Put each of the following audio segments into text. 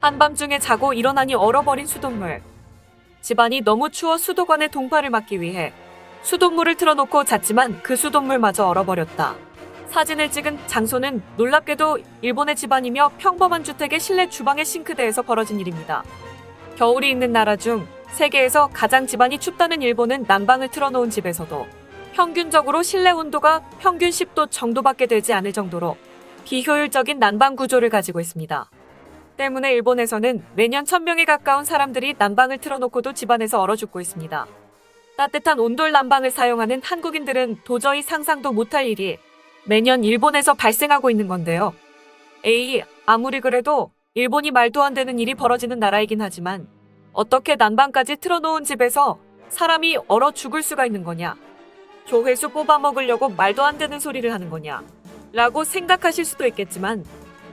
한밤중에 자고 일어나니 얼어버린 수돗물. 집안이 너무 추워 수도관의 동파를 막기 위해 수돗물을 틀어놓고 잤지만 그 수돗물마저 얼어버렸다. 사진을 찍은 장소는 놀랍게도 일본의 집안이며 평범한 주택의 실내 주방의 싱크대에서 벌어진 일입니다. 겨울이 있는 나라 중 세계에서 가장 집안이 춥다는 일본은 난방을 틀어놓은 집에서도 평균적으로 실내 온도가 평균 10도 정도밖에 되지 않을 정도로 비효율적인 난방 구조를 가지고 있습니다. 때문에 일본에서는 매년 1000명에 가까운 사람들이 난방을 틀어놓고도 집안에서 얼어 죽고 있습니다. 따뜻한 온돌 난방을 사용하는 한국인들은 도저히 상상도 못할 일이 매년 일본에서 발생하고 있는 건데요. 아무리 그래도 일본이 말도 안 되는 일이 벌어지는 나라이긴 하지만 어떻게 난방까지 틀어놓은 집에서 사람이 얼어 죽을 수가 있는 거냐? 조회수 뽑아 먹으려고 말도 안 되는 소리를 하는 거냐? 라고 생각하실 수도 있겠지만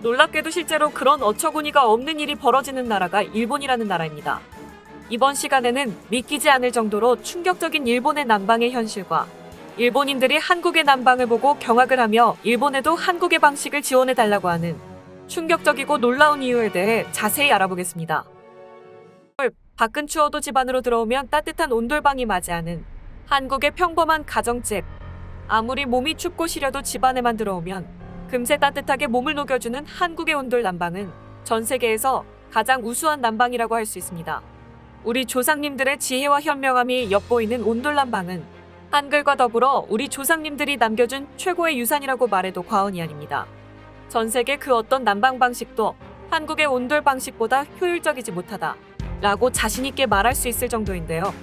놀랍게도 실제로 그런 어처구니가 없는 일이 벌어지는 나라가 일본이라는 나라입니다. 이번 시간에는 믿기지 않을 정도로 충격적인 일본의 난방의 현실과 일본인들이 한국의 난방을 보고 경악을 하며 일본에도 한국의 방식을 지원해달라고 하는 충격적이고 놀라운 이유에 대해 자세히 알아보겠습니다. 밖은 추워도 집 안으로 들어오면 따뜻한 온돌방이 맞이하는 한국의 평범한 가정집. 아무리 몸이 춥고 시려도 집 안에만 들어오면 금세 따뜻하게 몸을 녹여주는 한국의 온돌 난방은 전 세계에서 가장 우수한 난방이라고 할 수 있습니다. 우리 조상님들의 지혜와 현명함이 엿보이는 온돌 난방은 한글과 더불어 우리 조상님들이 남겨준 최고의 유산이라고 말해도 과언이 아닙니다. 전 세계 그 어떤 난방 방식도 한국의 온돌 방식보다 효율적이지 못하다 라고 자신있게 말할 수 있을 정도인데요.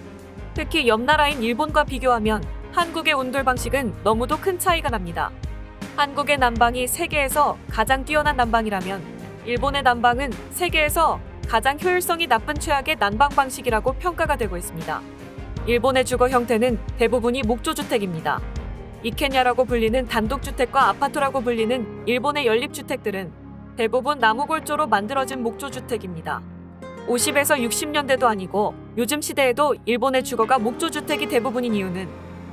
특히 옆 나라인 일본과 비교하면 한국의 온돌 방식은 너무도 큰 차이가 납니다. 한국의 난방이 세계에서 가장 뛰어난 난방이라면 일본의 난방은 세계에서 가장 효율성이 나쁜 최악의 난방 방식이라고 평가가 되고 있습니다. 일본의 주거 형태는 대부분이 목조주택입니다. 이케냐라고 불리는 단독주택과 아파트라고 불리는 일본의 연립주택들은 대부분 나무골조로 만들어진 목조주택입니다. 50에서 60년대도 아니고 요즘 시대에도 일본의 주거가 목조주택이 대부분인 이유는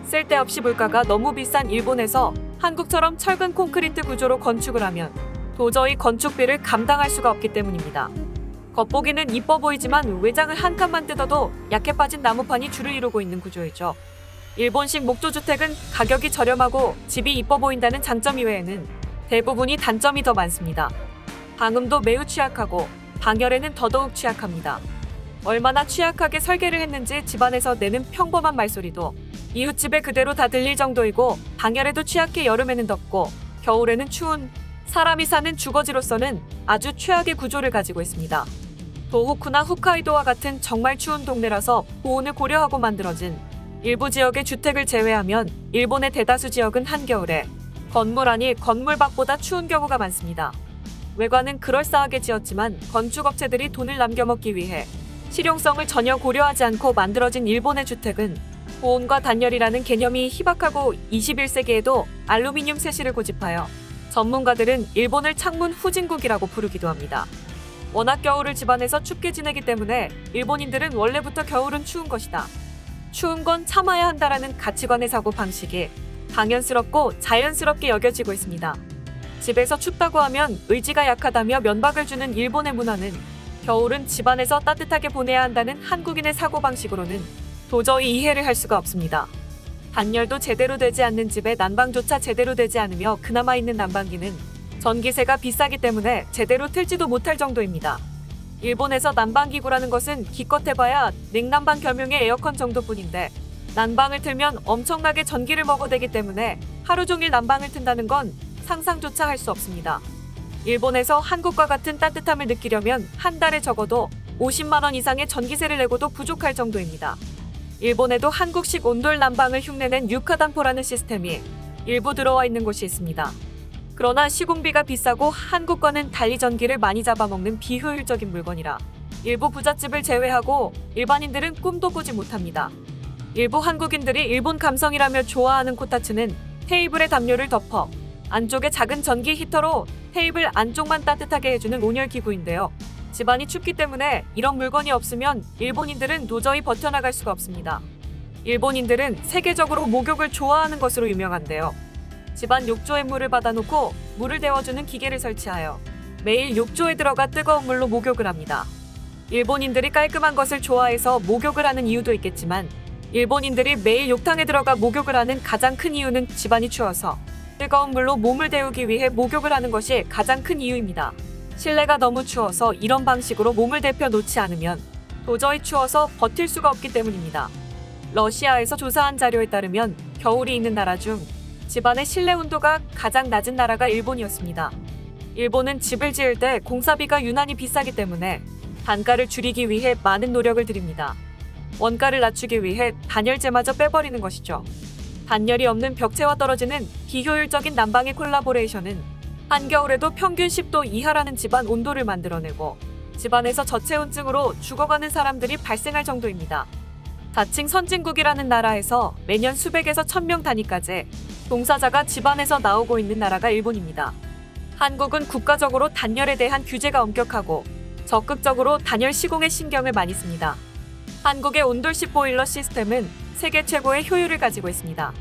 쓸데없이 물가가 너무 비싼 일본에서 한국처럼 철근 콘크리트 구조로 건축을 하면 도저히 건축비를 감당할 수가 없기 때문입니다. 겉보기는 이뻐 보이지만 외장을 한 칸만 뜯어도 약해 빠진 나무판이 줄을 이루고 있는 구조이죠. 일본식 목조주택은 가격이 저렴하고 집이 이뻐 보인다는 장점 이외에는 대부분이 단점이 더 많습니다. 방음도 매우 취약하고 방열에는 더더욱 취약합니다. 얼마나 취약하게 설계를 했는지 집안에서 내는 평범한 말소리도 이웃집에 그대로 다 들릴 정도이고 방열에도 취약해 여름에는 덥고 겨울에는 추운 사람이 사는 주거지로서는 아주 최악의 구조를 가지고 있습니다. 도호쿠나 홋카이도와 같은 정말 추운 동네라서 보온을 고려하고 만들어진 일부 지역의 주택을 제외하면 일본의 대다수 지역은 한겨울에 건물 안이 건물 밖보다 추운 경우가 많습니다. 외관은 그럴싸하게 지었지만 건축업체들이 돈을 남겨먹기 위해 실용성을 전혀 고려하지 않고 만들어진 일본의 주택은 보온과 단열이라는 개념이 희박하고 21세기에도 알루미늄 세실을 고집하여 전문가들은 일본을 창문 후진국이라고 부르기도 합니다. 워낙 겨울을 집안에서 춥게 지내기 때문에 일본인들은 원래부터 겨울은 추운 것이다. 추운 건 참아야 한다라는 가치관의 사고 방식이 당연스럽고 자연스럽게 여겨지고 있습니다. 집에서 춥다고 하면 의지가 약하다며 면박을 주는 일본의 문화는 겨울은 집안에서 따뜻하게 보내야 한다는 한국인의 사고방식으로는 도저히 이해를 할 수가 없습니다. 단열도 제대로 되지 않는 집에 난방조차 제대로 되지 않으며 그나마 있는 난방기는 전기세가 비싸기 때문에 제대로 틀지도 못할 정도입니다. 일본에서 난방기구라는 것은 기껏 해봐야 냉난방 겸용의 에어컨 정도뿐인데 난방을 틀면 엄청나게 전기를 먹어대기 때문에 하루 종일 난방을 튼다는 건 상상조차 할 수 없습니다. 일본에서 한국과 같은 따뜻함을 느끼려면 한 달에 적어도 50만 원 이상의 전기세를 내고도 부족할 정도입니다. 일본에도 한국식 온돌 난방을 흉내낸 유카단포라는 시스템이 일부 들어와 있는 곳이 있습니다. 그러나 시공비가 비싸고 한국과는 달리 전기를 많이 잡아먹는 비효율적인 물건이라 일부 부잣집을 제외하고 일반인들은 꿈도 꾸지 못합니다. 일부 한국인들이 일본 감성이라며 좋아하는 코타츠는 테이블에 담요를 덮어 안쪽에 작은 전기 히터로 테이블 안쪽만 따뜻하게 해주는 온열 기구인데요. 집안이 춥기 때문에 이런 물건이 없으면 일본인들은 도저히 버텨나갈 수가 없습니다. 일본인들은 세계적으로 목욕을 좋아하는 것으로 유명한데요. 집안 욕조에 물을 받아놓고 물을 데워주는 기계를 설치하여 매일 욕조에 들어가 뜨거운 물로 목욕을 합니다. 일본인들이 깔끔한 것을 좋아해서 목욕을 하는 이유도 있겠지만 일본인들이 매일 욕탕에 들어가 목욕을 하는 가장 큰 이유는 집안이 추워서 뜨거운 물로 몸을 데우기 위해 목욕을 하는 것이 가장 큰 이유입니다. 실내가 너무 추워서 이런 방식으로 몸을 데펴 놓지 않으면 도저히 추워서 버틸 수가 없기 때문입니다. 러시아에서 조사한 자료에 따르면 겨울이 있는 나라 중 집안의 실내 온도가 가장 낮은 나라가 일본이었습니다. 일본은 집을 지을 때 공사비가 유난히 비싸기 때문에 단가를 줄이기 위해 많은 노력을 들입니다. 원가를 낮추기 위해 단열재마저 빼버리는 것이죠. 단열이 없는 벽체와 떨어지는 비효율적인 난방의 콜라보레이션은 한겨울에도 평균 10도 이하라는 집안 온도를 만들어내고 집안에서 저체온증으로 죽어가는 사람들이 발생할 정도입니다. 자칭 선진국이라는 나라에서 매년 수백에서 1000명 단위까지 동사자가 집안에서 나오고 있는 나라가 일본입니다. 한국은 국가적으로 단열에 대한 규제가 엄격하고 적극적으로 단열 시공에 신경을 많이 씁니다. 한국의 온돌식 보일러 시스템은 세계 최고의 효율을 가지고 있습니다.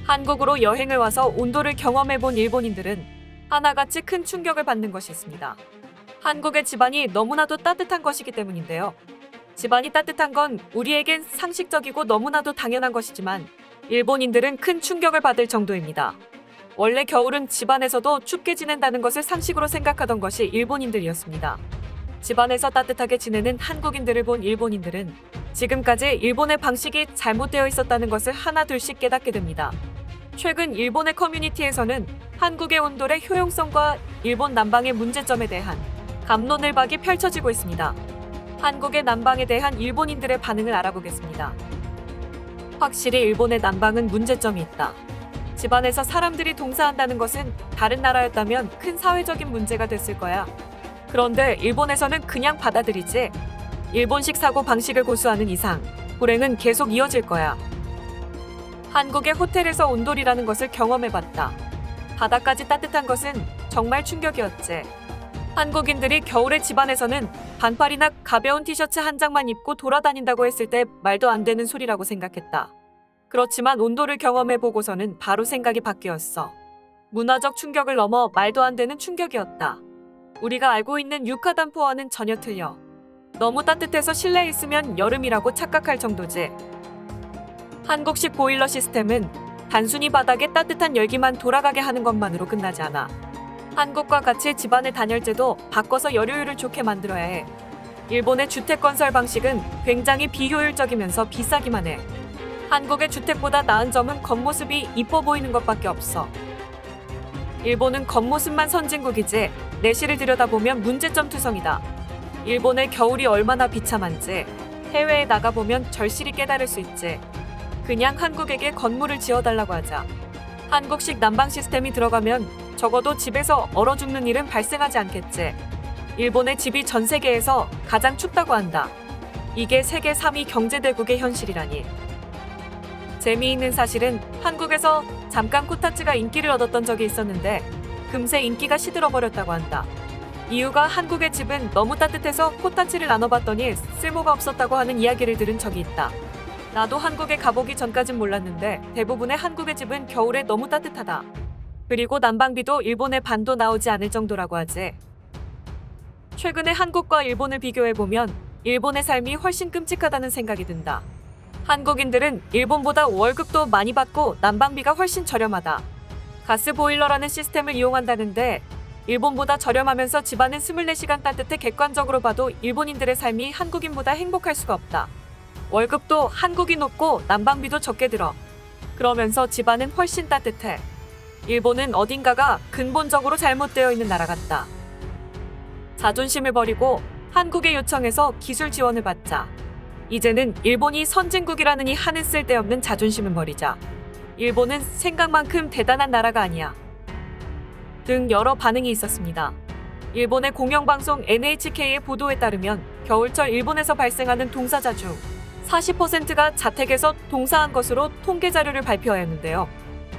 한국으로 여행을 와서 온도를 경험해본 일본인들은 하나같이 큰 충격을 받는 것이 있습니다. 한국의 집안이 너무나도 따뜻한 것이기 때문인데요. 집안이 따뜻한 건 우리에겐 상식적이고 너무나도 당연한 것이지만 일본인들은 큰 충격을 받을 정도입니다. 원래 겨울은 집안에서도 춥게 지낸다는 것을 상식으로 생각하던 것이 일본인들이었습니다. 집안에서 따뜻하게 지내는 한국인들을 본 일본인들은 지금까지 일본의 방식이 잘못되어 있었다는 것을 하나둘씩 깨닫게 됩니다. 최근 일본의 커뮤니티에서는 한국의 온돌의 효용성과 일본 난방의 문제점에 대한 갑론을박이 펼쳐지고 있습니다. 한국의 난방에 대한 일본인들의 반응을 알아보겠습니다. 확실히 일본의 난방은 문제점이 있다. 집안에서 사람들이 동사한다는 것은 다른 나라였다면 큰 사회적인 문제가 됐을 거야. 그런데 일본에서는 그냥 받아들이지. 일본식 사고 방식을 고수하는 이상 불행은 계속 이어질 거야. 한국의 호텔에서 온돌이라는 것을 경험해봤다. 바닥까지 따뜻한 것은 정말 충격이었지. 한국인들이 겨울에 집안에서는 반팔이나 가벼운 티셔츠 한 장만 입고 돌아다닌다고 했을 때 말도 안 되는 소리라고 생각했다. 그렇지만 온도를 경험해보고서는 바로 생각이 바뀌었어. 문화적 충격을 넘어 말도 안 되는 충격이었다. 우리가 알고 있는 유카단포와는 전혀 틀려. 너무 따뜻해서 실내에 있으면 여름이라고 착각할 정도지. 한국식 보일러 시스템은 단순히 바닥에 따뜻한 열기만 돌아가게 하는 것만으로 끝나지 않아. 한국과 같이 집안의 단열재도 바꿔서 열효율을 좋게 만들어야 해. 일본의 주택 건설 방식은 굉장히 비효율적이면서 비싸기만 해. 한국의 주택보다 나은 점은 겉모습이 이뻐 보이는 것밖에 없어. 일본은 겉모습만 선진국이지 내실을 들여다보면 문제점 투성이다. 일본의 겨울이 얼마나 비참한지 해외에 나가보면 절실히 깨달을 수 있지. 그냥 한국에게 건물을 지어달라고 하자. 한국식 난방 시스템이 들어가면 적어도 집에서 얼어 죽는 일은 발생하지 않겠지. 일본의 집이 전 세계에서 가장 춥다고 한다. 이게 세계 3위 경제대국의 현실이라니. 재미있는 사실은 한국에서 잠깐 코타츠가 인기를 얻었던 적이 있었는데 금세 인기가 시들어버렸다고 한다. 이유가 한국의 집은 너무 따뜻해서 코타츠를 나눠봤더니 쓸모가 없었다고 하는 이야기를 들은 적이 있다. 나도 한국에 가보기 전까진 몰랐는데 대부분의 한국의 집은 겨울에 너무 따뜻하다. 그리고 난방비도 일본의 반도 나오지 않을 정도라고 하지. 최근에 한국과 일본을 비교해보면 일본의 삶이 훨씬 끔찍하다는 생각이 든다. 한국인들은 일본보다 월급도 많이 받고 난방비가 훨씬 저렴하다. 가스보일러라는 시스템을 이용한다는데 일본보다 저렴하면서 집안은 24시간 따뜻해. 객관적으로 봐도 일본인들의 삶이 한국인보다 행복할 수가 없다. 월급도 한국이 높고 난방비도 적게 들어. 그러면서 집안은 훨씬 따뜻해. 일본은 어딘가가 근본적으로 잘못되어 있는 나라 같다. 자존심을 버리고 한국의 요청에서 기술 지원을 받자. 이제는 일본이 선진국이라느니 하는 쓸데없는 자존심을 버리자. 일본은 생각만큼 대단한 나라가 아니야. 등 여러 반응이 있었습니다. 일본의 공영방송 NHK의 보도에 따르면 겨울철 일본에서 발생하는 동사자 중 40%가 자택에서 동사한 것으로 통계 자료를 발표하였는데요.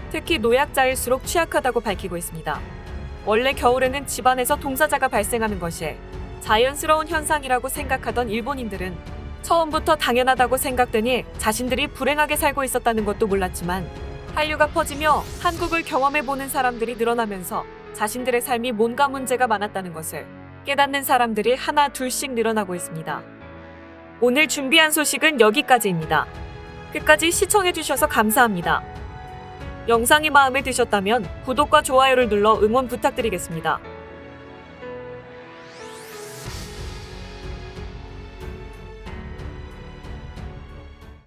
특히 노약자일수록 취약하다고 밝히고 있습니다. 원래 겨울에는 집안에서 동사자가 발생하는 것이 자연스러운 현상이라고 생각하던 일본인들은 처음부터 당연하다고 생각되니 자신들이 불행하게 살고 있었다는 것도 몰랐지만 한류가 퍼지며 한국을 경험해보는 사람들이 늘어나면서 자신들의 삶이 뭔가 문제가 많았다는 것을 깨닫는 사람들이 하나 둘씩 늘어나고 있습니다. 오늘 준비한 소식은 여기까지입니다. 끝까지 시청해주셔서 감사합니다. 영상이 마음에 드셨다면 구독과 좋아요를 눌러 응원 부탁드리겠습니다.